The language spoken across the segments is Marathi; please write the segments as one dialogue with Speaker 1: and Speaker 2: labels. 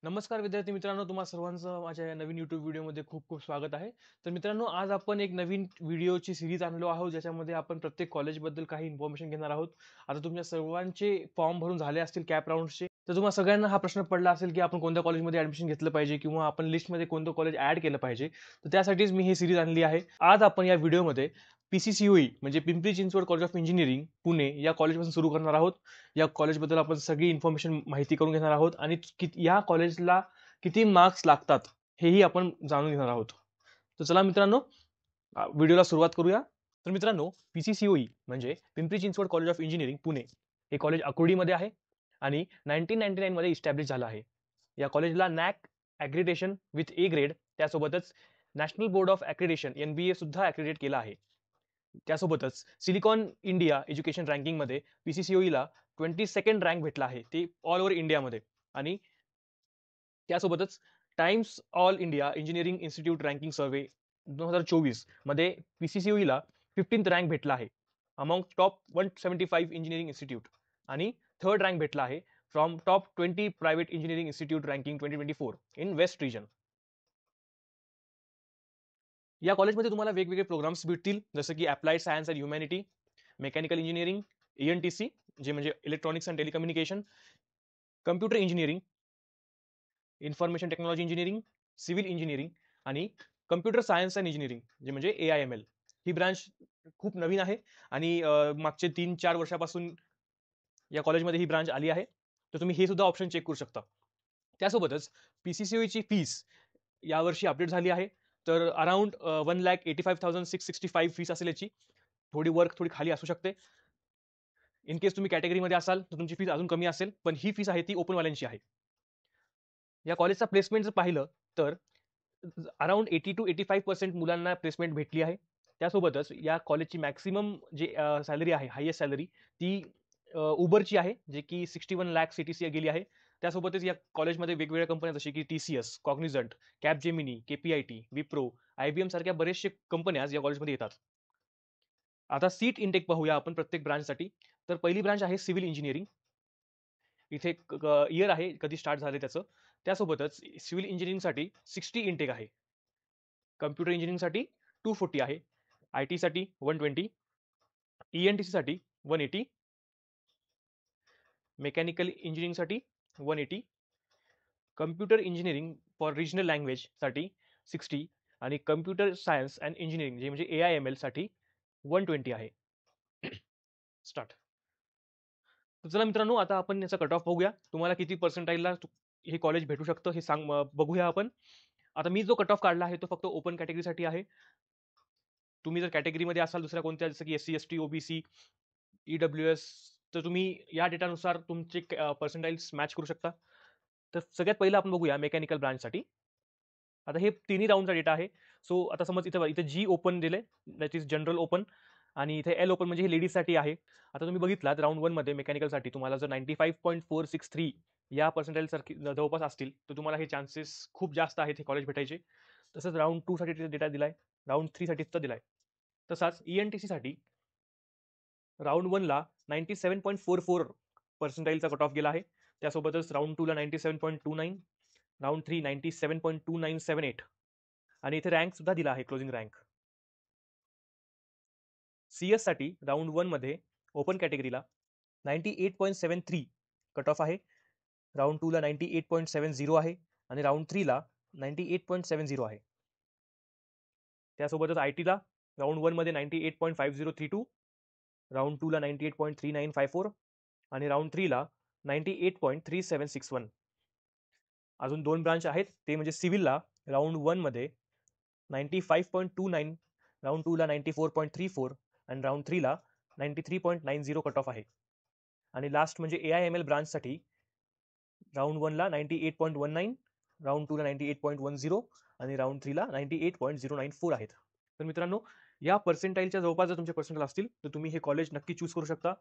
Speaker 1: नमस्कार विद्यार्थी मित्रांनो, तुम्हा सर्वांचं माझ्या या नवीन YouTube व्हिडिओमध्ये खूप खूप स्वागत आहे. तर मित्रांनो, आज आपण एक नवीन व्हिडिओची सीरीज आणलो आहोत, ज्याच्यामध्ये आपण प्रत्येक कॉलेजबद्दल काही इन्फॉर्मेशन घेणार आहोत. आता तुमच्या सर्वांचे फॉर्म भरून झाले असतील कॅप राउंड्सचे. तर तुम्हाला सगळ्यांना हा प्रश्न पडला असेल, की आपण कोणत्या कॉलेजमध्ये ॲडमिशन घेतलं पाहिजे किंवा आपण लिस्टमध्ये कोणतं कॉलेज ॲड केलं पाहिजे. तर त्यासाठीच मी ही सीरीज आणली आहे. आज आपण या व्हिडिओमध्ये PCCOE म्हणजे Pimpri Chinchwad college of engineering, Pune या कॉलेजपासून सुरू करणार आहोत. या कॉलेजबद्दल आपण सगळी इन्फॉर्मेशन माहिती करून घेणार आहोत आणि या कॉलेजला किती मार्क्स लागतात हेही आपण जाणून घेणार आहोत. तर चला मित्रांनो, व्हिडिओला सुरुवात करूया. तर मित्रांनो, PCCOE म्हणजे Pimpri Chinchwad college of engineering Pune हे कॉलेज अकोडीमध्ये आहे आणि 1999 मध्ये इस्टॅब्लिश झालं आहे. या कॉलेजला नॅक ॲग्रिडेशन विथ ए ग्रेड, त्यासोबतच नॅशनल बोर्ड ऑफ ॲक्रिडेशन NBA सुद्धा ॲक्रिडेट केला आहे. त्यासोबतच सिलिकॉन इंडिया एज्युकेशन रँकिंगमध्ये PCCOE ला 22nd रँक भेटला आहे, ते ऑल ओव्हर इंडियामध्ये. आणि त्यासोबतच Times All India engineering institute ranking survey 2024 मध्ये PCCOE ला 15th रँक भेटला आहे अमॉंग टॉप 175 इंजिनिअरिंग इन्स्टिट्यूट. आणि थर्ड रँक भेटला आहे from top 20 private engineering institute ranking 2024 in west region. या कॉलेजमध्ये तुम्हाला वेगवेगळे प्रोग्राम्स भेटतील, जसं की applied science and humanity, mechanical engineering, ENTC जे म्हणजे electronics and telecommunication, computer engineering, information technology engineering, civil engineering आणि कम्प्युटर सायन्स अँड इंजिनिअरिंग जे म्हणजे AIML. ही ब्रांच खूप नवीन आहे आणि मागचे 3-4 वर्षापासून या कॉलेजमध्ये ही ब्रांच आली आहे. तर तुम्ही हे सुद्धा ऑप्शन चेक करू शकता. त्यासोबतच PCCOE ची फीस यावर्षी अपडेट झाली आहे. तर अराउंड 1,85,665 फीस असेल याची. थोडी वर थोडी खाली असू शकते. इन केस तुम्ही कॅटेगरीमध्ये असाल तर तुमची फीस अजून कमी असेल, पण ही फीस आहे ती ओपनवाल्यांची आहे. या कॉलेजचा प्लेसमेंट जर पाहिलं तर अराउंड 80-85% मुलांना प्लेसमेंट भेटली आहे. त्यासोबतच या कॉलेजची मॅक्सिमम जे सॅलरी आहे, हायेस्ट सॅलरी ती उबरची आहे, जे की 61 लाख CTC गेली आहे. त्यासोबतच या कॉलेजमध्ये वेगवेगळ्या कंपन्या जसे की TCS, cognisant, Capgemini, KPIT, Wipro, IBM सारख्या बरेचसे कंपन्या या कॉलेजमध्ये येतात. आता सीट इनटेक पाहूया आपण प्रत्येक ब्रांचसाठी. तर पहिली ब्रांच आहे सिव्हिल इंजिनिअरिंग. इथे इयर आहे कधी स्टार्ट झाले त्याचं. त्यासोबतच सिव्हिल इंजिनिअरिंगसाठी 60 इनटेक आहे. कम्प्युटर इंजिनिअरिंगसाठी 240 आहे. IT साठी 120, ENTC साठी 180, मेकॅनिकल इंजिनिअरिंगसाठी 180, computer engineering for regional language साठी 60 आणि कम्प्युटर सायन्स अँड इंजिनिअरिंग जे म्हणजे AIML साठी 120 आहे. स्टार्ट. तर चला मित्रांनो, आता आपण याचा कट ऑफ बघूया. तुम्हाला किती पर्सेंटाईलला हे कॉलेज भेटू शकतं हे बघूया आपण. आता मी जो कट ऑफ काढला आहे तो फक्त ओपन कॅटेगरीसाठी आहे. तुम्ही जर कॅटेगरीमध्ये असाल दुसऱ्या कोणत्या जसं की SC, ST, OBC, EWS, तर तुम्ही या डेटानुसार तुमचे पर्सेंटाइल्स मॅच करू शकता. तर सगळ्यात पहिलं आपण बघूया मेकॅनिकल ब्रांचसाठी. आता हे तिन्ही राउंडचा डेटा आहे. सो आता समज इथे इथे G ओपन दिले, दॅट इज जनरल ओपन, आणि इथे L ओपन म्हणजे हे लेडीजसाठी आहे. आता तुम्ही बघितलात राउंड 1 मध्ये मेकॅनिकलसाठी तुम्हाला जर 95.463 या पर्सेंटाइल सारखी जवळपास असतील तर तुम्हाला हे चान्सेस खूप जास्त आहेत हे कॉलेज भेटायचे. तसंच राउंड 2 साठी डेटा दिलाय, राउंड 3 साठी सुद्धा दिलाय. तसाच ENTC साठी राउंड 1 ला 97.44 पर्सेंटाईलचा कट ऑफ गेला आहे. त्यासोबतच राउंड 2 ला 97.29, राउंड 3 97.2978 आणि इथे रँक सुद्धा दिला आहे, क्लोजिंग रँक. CS साठी राउंड 1 मध्ये ओपन कॅटेगरीला 98.73 कट ऑफ आहे. राउंड 2 ला 98.70 आहे आणि राउंड 3 ला 98.70 आहे. त्यासोबतच IT ला राउंड 1 मध्ये 98.5032, राउंड 2 ला 98.3954 आणि राउंड 3 ला 98.3761. अजून दोन ब्रांच आहेत, ते म्हणजे सिव्हिलला राउंड 1 मध्ये 95.29, राउंड 2 ला 94.34 आणि राउंड 3 ला 93.90 कट ऑफ आहे. आणि लास्ट म्हणजे AIML ब्रांचसाठी राउंड 1 ला 98.19, राउंड 2 ला 98.10 आणि राउंड 3 ला 98.094 आहेत. तर मित्रांनो, या पर्सेंटाईलच्या जवळपास जर तुमचे पर्सेंटाईल असतील तर तुम्ही हे कॉलेज नक्की चूज करू शकता.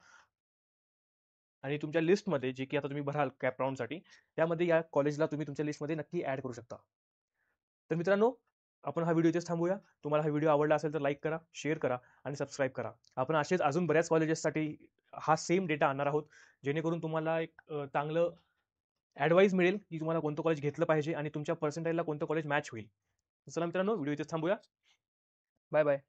Speaker 1: आणि तुमच्या लिस्टमध्ये जे की आता तुम्ही भराल कॅप राउंडसाठी, त्यामध्ये या कॉलेजला तुम्ही तुमच्या लिस्टमध्ये नक्की ऍड करू शकता. तर मित्रांनो, आपण हा व्हिडिओ इथेच थांबूया. तुम्हाला हा व्हिडिओ आवडला असेल तर लाईक करा, शेअर करा आणि सबस्क्राईब करा. आपण असेच अजून बऱ्याच कॉलेजेससाठी हा सेम डेटा आणणार आहोत, जेणेकरून तुम्हाला एक चांगलं ॲडवाईस मिळेल की तुम्हाला कोणतं कॉलेज घेतलं पाहिजे आणि तुमच्या पर्सेंटाईलला कोणतं कॉलेज मॅच होईल. चला मित्रांनो, व्हिडिओ इथेच थांबूया. Bye bye.